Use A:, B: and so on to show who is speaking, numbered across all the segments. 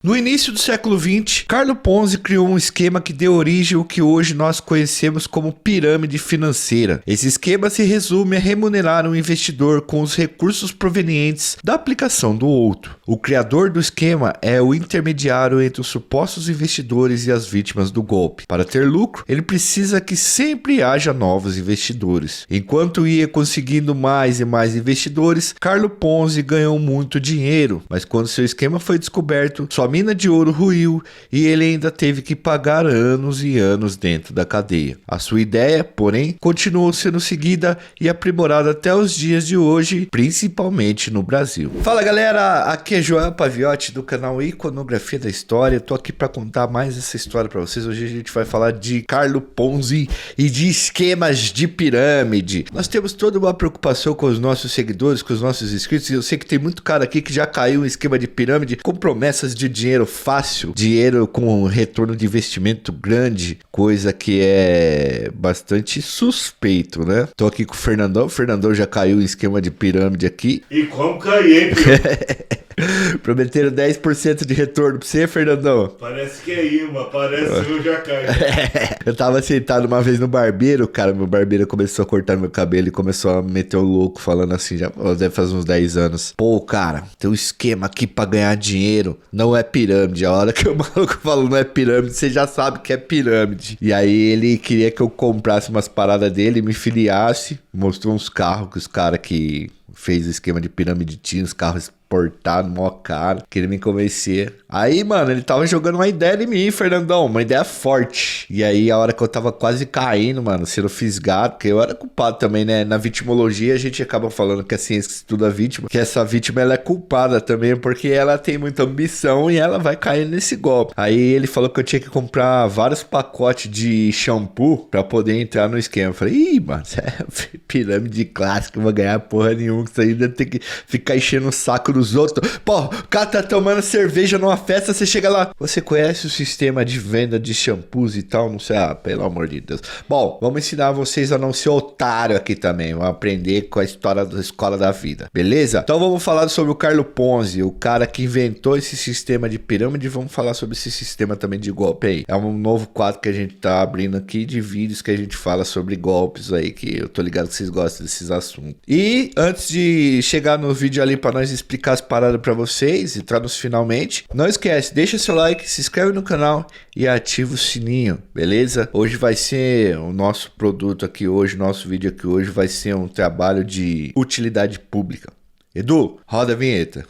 A: No início do século XX, Carlo Ponzi criou um esquema que deu origem ao que hoje nós conhecemos como pirâmide financeira. Esse esquema se resume a remunerar um investidor com os recursos provenientes da aplicação do outro. O criador do esquema é o intermediário entre os supostos investidores e as vítimas do golpe. Para ter lucro, ele precisa que sempre haja novos investidores. Enquanto ia conseguindo mais e mais investidores, Carlo Ponzi ganhou muito dinheiro, mas quando seu esquema foi descoberto, sua mina de ouro ruiu e ele ainda teve que pagar anos e anos dentro da cadeia. A sua ideia, porém, continuou sendo seguida e aprimorada até os dias de hoje, principalmente no Brasil. Fala galera, aqui é Joel Paviotti do canal Iconografia da História. Eu tô aqui para contar mais essa história para vocês. Hoje a gente vai falar de Carlo Ponzi e de esquemas de pirâmide. Nós temos toda uma preocupação com os nossos seguidores, com os nossos inscritos, e eu sei que tem muito cara aqui que já caiu em esquema de pirâmide com promessas de dinheiro fácil, dinheiro com retorno de investimento grande, coisa que é bastante suspeito, né? Tô aqui com o Fernandão já caiu em esquema de pirâmide aqui.
B: E como caí, hein,
A: Prometeram 10% de retorno pra você, Fernandão?
B: Parece que é imã, parece que eu já caí.
A: Eu tava sentado uma vez no barbeiro, cara, meu barbeiro começou a cortar meu cabelo e começou a meter o louco, falando assim, já deve fazer uns 10 anos. Pô, cara, tem um esquema aqui pra ganhar dinheiro, não é pirâmide. A hora que o maluco falou não é pirâmide, você já sabe que é pirâmide. E aí ele queria que eu comprasse umas paradas dele, me filiasse, mostrou uns carros que os caras que fez o esquema de pirâmide tinham, os carros portado, mó caro, queria me convencer. Aí, mano, ele tava jogando uma ideia em mim, Fernandão, uma ideia forte. E aí, a hora que eu tava quase caindo, mano, sendo fisgado, porque eu era culpado também, né? Na vitimologia, a gente acaba falando que a ciência que estuda a vítima, que essa vítima, ela é culpada também, porque ela tem muita ambição e ela vai cair nesse golpe. Aí, ele falou que eu tinha que comprar vários pacotes de shampoo pra poder entrar no esquema. Eu falei, ih, mano, isso é pirâmide clássica, não vou ganhar porra nenhuma, isso aí deve ter que ficar enchendo o saco dos outros. Pô, o cara tá tomando cerveja numa festa, você chega lá, você conhece o sistema de venda de shampoos e tal? Não sei, pelo amor de Deus. Bom, vamos ensinar vocês a não ser otário aqui também, vamos aprender com a história da escola da vida, beleza? Então vamos falar sobre o Carlo Ponzi, o cara que inventou esse sistema de pirâmide. Vamos falar sobre esse sistema também de golpe aí. É um novo quadro que a gente tá abrindo aqui de vídeos que a gente fala sobre golpes aí, que eu tô ligado que vocês gostam desses assuntos. E antes de chegar no vídeo ali pra nós explicar as paradas pra vocês e traduz finalmente, não esquece, deixa seu like, se inscreve no canal e ativa o sininho, beleza? Hoje vai ser o nosso produto aqui hoje, nosso vídeo aqui hoje vai ser um trabalho de utilidade pública. Edu, roda a vinheta.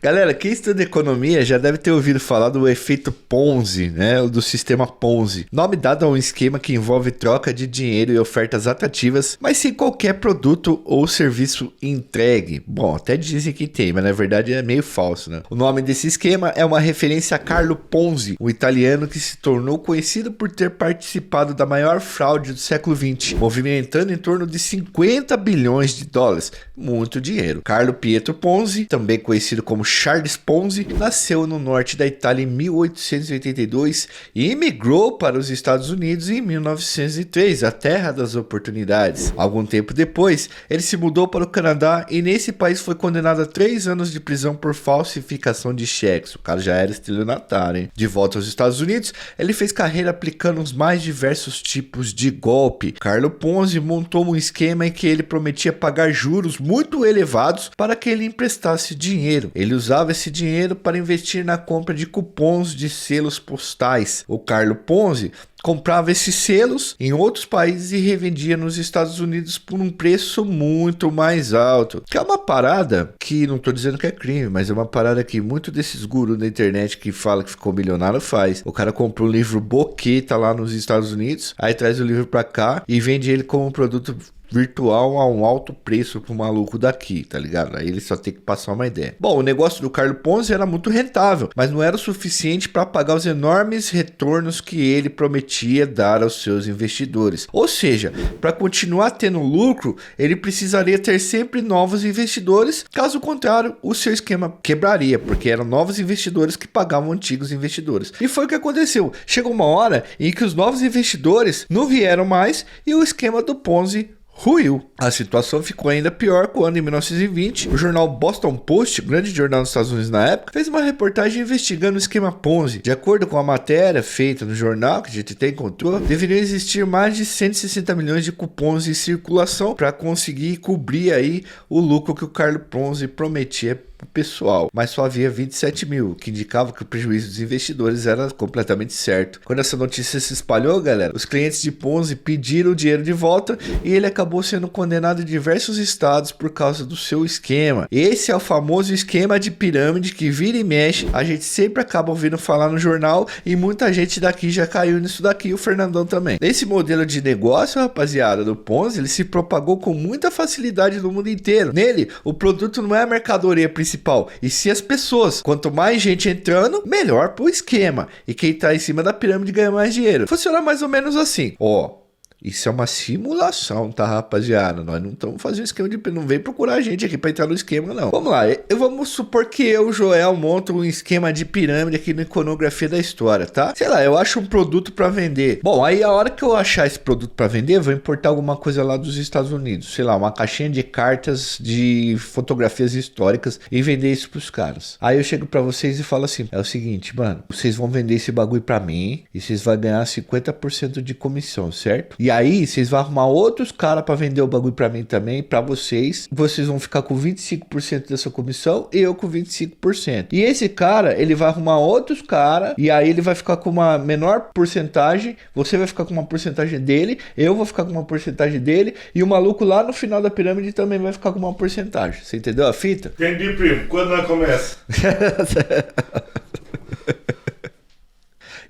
A: Galera, quem estuda economia já deve ter ouvido falar do efeito Ponzi, né? Do sistema Ponzi. Nome dado a um esquema que envolve troca de dinheiro e ofertas atrativas, mas sem qualquer produto ou serviço entregue. Bom, até dizem que tem, mas na verdade é meio falso, né? O nome desse esquema é uma referência a Carlo Ponzi, um italiano que se tornou conhecido por ter participado da maior fraude do século XX, movimentando em torno de 50 bilhões de dólares. Muito dinheiro. Carlo Pietro Ponzi, também conhecido como Charles Ponzi, nasceu no norte da Itália em 1882 e imigrou para os Estados Unidos em 1903, a terra das oportunidades. Algum tempo depois, ele se mudou para o Canadá e nesse país foi condenado a 3 anos de prisão por falsificação de cheques. O cara já era estelionatário, hein? De volta aos Estados Unidos, ele fez carreira aplicando os mais diversos tipos de golpe. Carlo Ponzi montou um esquema em que ele prometia pagar juros muito elevados para que ele emprestasse dinheiro. Ele usava esse dinheiro para investir na compra de cupons de selos postais. O Carlo Ponzi comprava esses selos em outros países e revendia nos Estados Unidos por um preço muito mais alto. Que é uma parada que, não tô dizendo que é crime, mas é uma parada que muito desses gurus da internet que fala que ficou milionário faz. O cara compra um livro boqueta lá nos Estados Unidos, aí traz o livro pra cá e vende ele como um produto virtual a um alto preço pro maluco daqui, tá ligado? Aí ele só tem que passar uma ideia. Bom, o negócio do Carlo Ponzi era muito rentável, mas não era o suficiente para pagar os enormes retornos que ele prometia dar aos seus investidores. Ou seja, para continuar tendo lucro, ele precisaria ter sempre novos investidores, caso contrário, o seu esquema quebraria, porque eram novos investidores que pagavam antigos investidores. E foi o que aconteceu. Chegou uma hora em que os novos investidores não vieram mais e o esquema do Ponzi ruiu. A situação ficou ainda pior quando, em 1920, o jornal Boston Post, grande jornal dos Estados Unidos na época, fez uma reportagem investigando o esquema Ponzi. De acordo com a matéria feita no jornal, que a gente até encontrou, deveriam existir mais de 160 milhões de cupons em circulação para conseguir cobrir aí o lucro que o Carlo Ponzi prometia pessoal, mas só havia 27 mil, o que indicava que o prejuízo dos investidores era completamente certo. Quando essa notícia se espalhou, galera, os clientes de Ponzi pediram o dinheiro de volta e ele acabou sendo condenado em diversos estados por causa do seu esquema. Esse é o famoso esquema de pirâmide que vira e mexe, a gente sempre acaba ouvindo falar no jornal e muita gente daqui já caiu nisso daqui, o Fernandão também. Esse modelo de negócio, rapaziada, do Ponzi, ele se propagou com muita facilidade no mundo inteiro. Nele, o produto não é a mercadoria principal, e se as pessoas, quanto mais gente entrando, melhor pro esquema, e quem tá em cima da pirâmide ganha mais dinheiro. Funciona mais ou menos assim, ó. Isso é uma simulação, tá, rapaziada? Nós não estamos fazendo esquema de... Não vem procurar a gente aqui pra entrar no esquema, não. Vamos lá. Vamos supor que eu, Joel, monto um esquema de pirâmide aqui na Iconografia da História, tá? Sei lá, eu acho um produto pra vender. Bom, aí a hora que eu achar esse produto pra vender, eu vou importar alguma coisa lá dos Estados Unidos. Sei lá, uma caixinha de cartas de fotografias históricas e vender isso pros caras. Aí eu chego pra vocês e falo assim, é o seguinte, mano, vocês vão vender esse bagulho pra mim e vocês vão ganhar 50% de comissão, certo? E aí, vocês vão arrumar outros caras pra vender o bagulho pra mim também, pra vocês. Vocês vão ficar com 25% dessa comissão e eu com 25%. E esse cara, ele vai arrumar outros caras e aí ele vai ficar com uma menor porcentagem. Você vai ficar com uma porcentagem dele, eu vou ficar com uma porcentagem dele e o maluco lá no final da pirâmide também vai ficar com uma porcentagem. Você entendeu a fita?
B: Entendi, primo. Quando nós começa?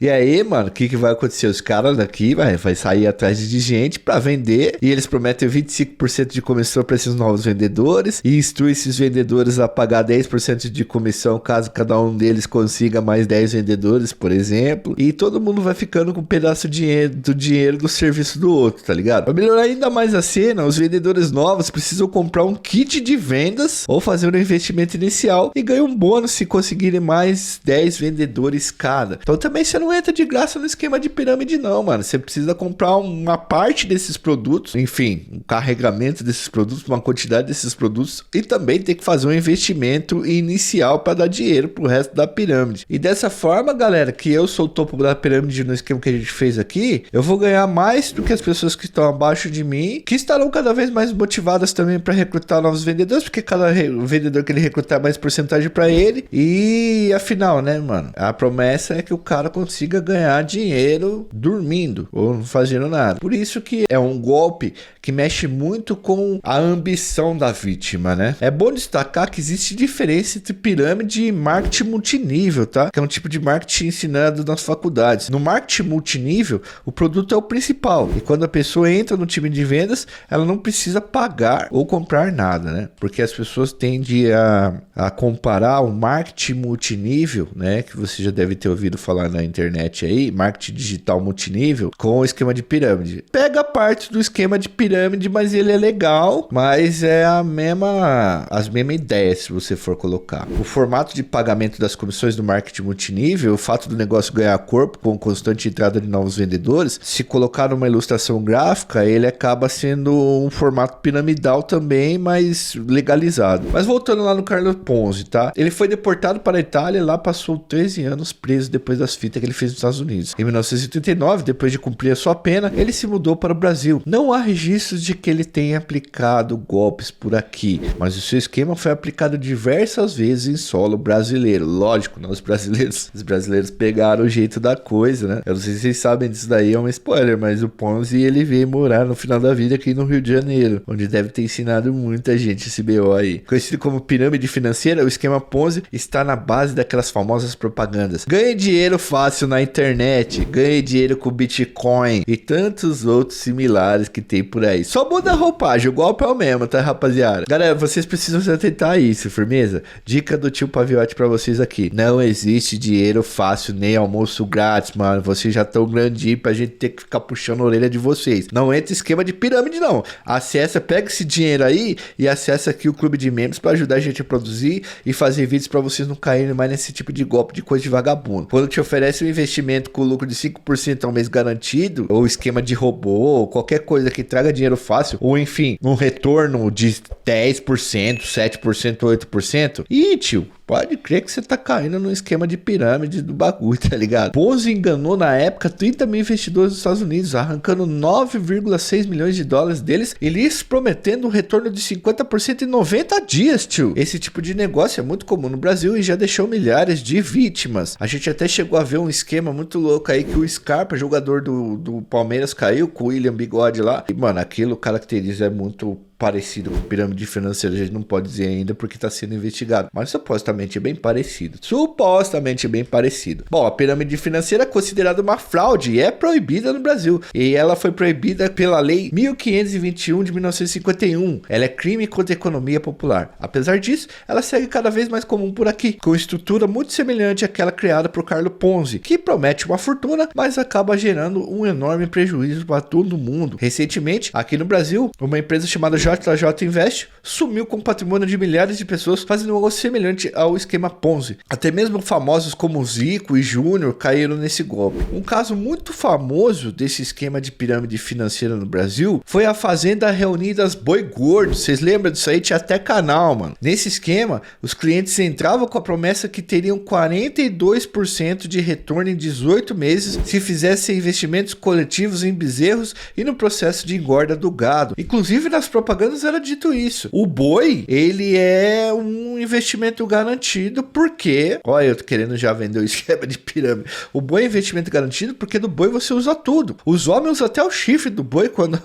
A: E aí, mano, o que vai acontecer? Os caras daqui vai sair atrás de gente pra vender e eles prometem 25% de comissão pra esses novos vendedores e instrui esses vendedores a pagar 10% de comissão caso cada um deles consiga mais 10 vendedores, por exemplo. E todo mundo vai ficando com um pedaço do dinheiro do serviço do outro, tá ligado? Pra melhorar ainda mais a cena, os vendedores novos precisam comprar um kit de vendas ou fazer um investimento inicial e ganhar um bônus se conseguirem mais 10 vendedores cada. Então também você não entra de graça no esquema de pirâmide não, mano. Você precisa comprar uma parte desses produtos, enfim, um carregamento desses produtos, uma quantidade desses produtos e também tem que fazer um investimento inicial para dar dinheiro pro resto da pirâmide. E dessa forma, galera, que eu sou o topo da pirâmide no esquema que a gente fez aqui, eu vou ganhar mais do que as pessoas que estão abaixo de mim, que estarão cada vez mais motivadas também para recrutar novos vendedores, porque cada vendedor que ele recrutar mais porcentagem para ele. E afinal, né, mano, a promessa é que o cara consiga ganhar dinheiro dormindo ou não fazendo nada. Por isso que é um golpe que mexe muito com a ambição da vítima, né? É bom destacar que existe diferença entre pirâmide e marketing multinível, tá? Que é um tipo de marketing ensinado nas faculdades. No marketing multinível, o produto é o principal. E quando a pessoa entra no time de vendas, ela não precisa pagar ou comprar nada, né? Porque as pessoas tendem a comparar o marketing multinível, né? Que você já deve ter ouvido falar na internet aí, marketing digital multinível, com o esquema de pirâmide. Pega parte do esquema de pirâmide, mas ele é legal, mas é as mesmas ideias se você for colocar. O formato de pagamento das comissões do marketing multinível, o fato do negócio ganhar corpo com constante entrada de novos vendedores, se colocar numa ilustração gráfica, ele acaba sendo um formato piramidal também, mas legalizado. Mas voltando lá no Carlo Ponzi, tá? Ele foi deportado para a Itália e lá passou 13 anos preso depois das fitas que ele fez nos Estados Unidos. Em 1939, depois de cumprir a sua pena, ele se mudou para o Brasil. Não há registros de que ele tenha aplicado golpes por aqui, mas o seu esquema foi aplicado diversas vezes em solo brasileiro. Lógico, né? Os brasileiros pegaram o jeito da coisa, né? Eu não sei se vocês sabem disso daí, é um spoiler, mas o Ponzi, ele veio morar no final da vida aqui no Rio de Janeiro, onde deve ter ensinado muita gente esse BO aí. Conhecido como pirâmide financeira, o esquema Ponzi está na base daquelas famosas propagandas. Ganhe dinheiro fácil fácil na internet, ganhe dinheiro com Bitcoin e tantos outros similares que tem por aí. Só muda a roupagem, o golpe é o mesmo, tá, rapaziada? Galera, vocês precisam se atentar a isso, firmeza? Dica do tio Paviotti pra vocês aqui. Não existe dinheiro fácil nem almoço grátis, mano. Vocês já tão grandinho pra gente ter que ficar puxando a orelha de vocês. Não entra esquema de pirâmide, não. Acessa, pega esse dinheiro aí e acessa aqui o clube de membros pra ajudar a gente a produzir e fazer vídeos pra vocês não caírem mais nesse tipo de golpe de coisa de vagabundo. Quando te oferece um investimento com lucro de 5% ao mês garantido, ou esquema de robô, ou qualquer coisa que traga dinheiro fácil, ou enfim, um retorno de 10%, 7%, 8%, e tio, pode crer que você tá caindo no esquema de pirâmide do bagulho, tá ligado? Ponzi enganou na época 30 mil investidores dos Estados Unidos, arrancando 9,6 milhões de dólares deles e lhes prometendo um retorno de 50% em 90 dias, tio. Esse tipo de negócio é muito comum no Brasil e já deixou milhares de vítimas. A gente até chegou a ver um esquema muito louco aí que o Scarpa, jogador do Palmeiras, caiu com o William Bigode lá. E, mano, aquilo caracteriza muito parecido com pirâmide financeira, a gente não pode dizer ainda porque está sendo investigado, mas supostamente é bem parecido. Supostamente bem parecido. Bom, a pirâmide financeira é considerada uma fraude e é proibida no Brasil. E ela foi proibida pela Lei 1521 de 1951. Ela é crime contra a economia popular. Apesar disso, ela segue cada vez mais comum por aqui, com estrutura muito semelhante àquela criada por Carlo Ponzi, que promete uma fortuna, mas acaba gerando um enorme prejuízo para todo mundo. Recentemente, aqui no Brasil, uma empresa chamada JJ Invest sumiu com o patrimônio de milhares de pessoas, fazendo algo semelhante ao esquema Ponzi. Até mesmo famosos como Zico e Júnior caíram nesse golpe. Um caso muito famoso desse esquema de pirâmide financeira no Brasil foi a Fazenda Reunidas Boi Gordo. Vocês lembram disso aí? Tinha até canal, mano. Nesse esquema, os clientes entravam com a promessa que teriam 42% de retorno em 18 meses se fizessem investimentos coletivos em bezerros e no processo de engorda do gado. Inclusive nas propagandas era dito isso. O boi, ele é um investimento garantido porque... Olha, eu tô querendo já vender o esquema de pirâmide. O boi é investimento garantido porque do boi você usa tudo. Os homens usam até o chifre do boi quando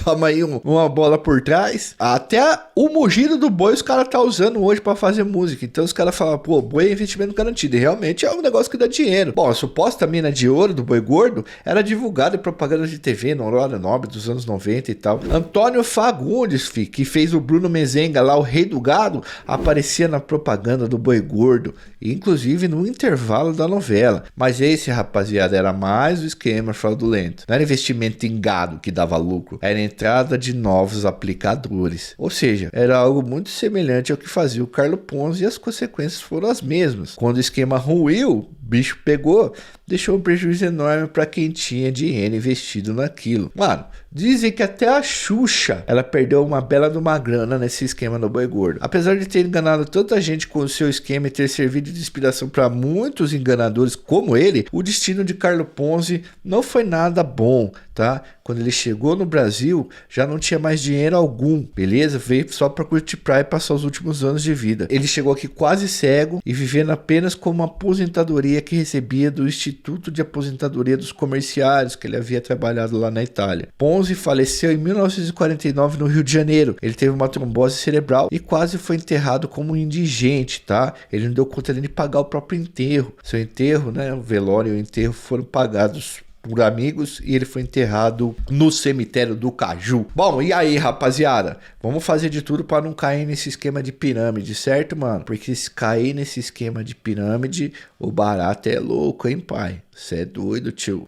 A: toma aí uma bola por trás. Até o mugido do boi os caras tá usando hoje pra fazer música. Então os caras falam, pô, boi é investimento garantido. E realmente é um negócio que dá dinheiro. Bom, a suposta mina de ouro do boi gordo era divulgada em propaganda de TV no horário nobre dos anos 90 e tal. Antônio Fagundes, que fez o Bruno Mezenga lá, o rei do gado, aparecia na propaganda do boi gordo, inclusive no intervalo da novela. Mas esse, rapaziada, era mais o esquema fraudulento. Não era investimento em gado que dava lucro, era entrada de novos aplicadores. Ou seja, era algo muito semelhante ao que fazia o Carlo Ponzi e as consequências foram as mesmas. Quando o esquema ruiu, bicho pegou, deixou um prejuízo enorme para quem tinha dinheiro investido naquilo. Mano, dizem que até a Xuxa, ela perdeu uma bela de uma grana nesse esquema do boi gordo. Apesar de ter enganado tanta gente com o seu esquema e ter servido de inspiração para muitos enganadores como ele, o destino de Carlo Ponzi não foi nada bom, tá? Quando ele chegou no Brasil, já não tinha mais dinheiro algum, beleza? Veio só para curtir praia e passar os últimos anos de vida. Ele chegou aqui quase cego e vivendo apenas com uma aposentadoria que recebia do Instituto de Aposentadoria dos Comerciários, que ele havia trabalhado lá na Itália. Ponzi faleceu em 1949 no Rio de Janeiro. Ele teve uma trombose cerebral e quase foi enterrado como um indigente, tá? Ele não deu conta nem de pagar o próprio enterro. Seu enterro, né? O velório e o enterro foram pagados por amigos e ele foi enterrado no cemitério do Caju. Bom, e aí, rapaziada? Vamos fazer de tudo para não cair nesse esquema de pirâmide, certo, mano? Porque se cair nesse esquema de pirâmide, o barato é louco, hein, pai? Você é doido, tio.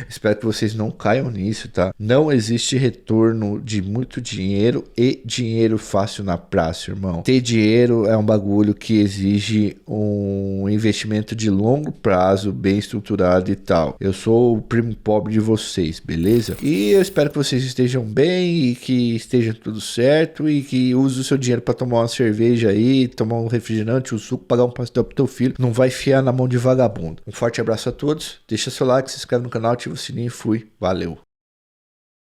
A: Espero que vocês não caiam nisso, tá? Não existe retorno de muito dinheiro e dinheiro fácil na praça, irmão. Ter dinheiro é um bagulho que exige um investimento de longo prazo, bem estruturado e tal. Eu sou o primo pobre de vocês, beleza? E eu espero que vocês estejam bem e que esteja tudo certo e que use o seu dinheiro para tomar uma cerveja aí, tomar um refrigerante, um suco, pagar um pastel pro teu filho. Não vai fiar na mão de vagabundo. Um forte abraço a todos, deixa seu like, se inscreve no canal, ativa o sininho e fui. Valeu!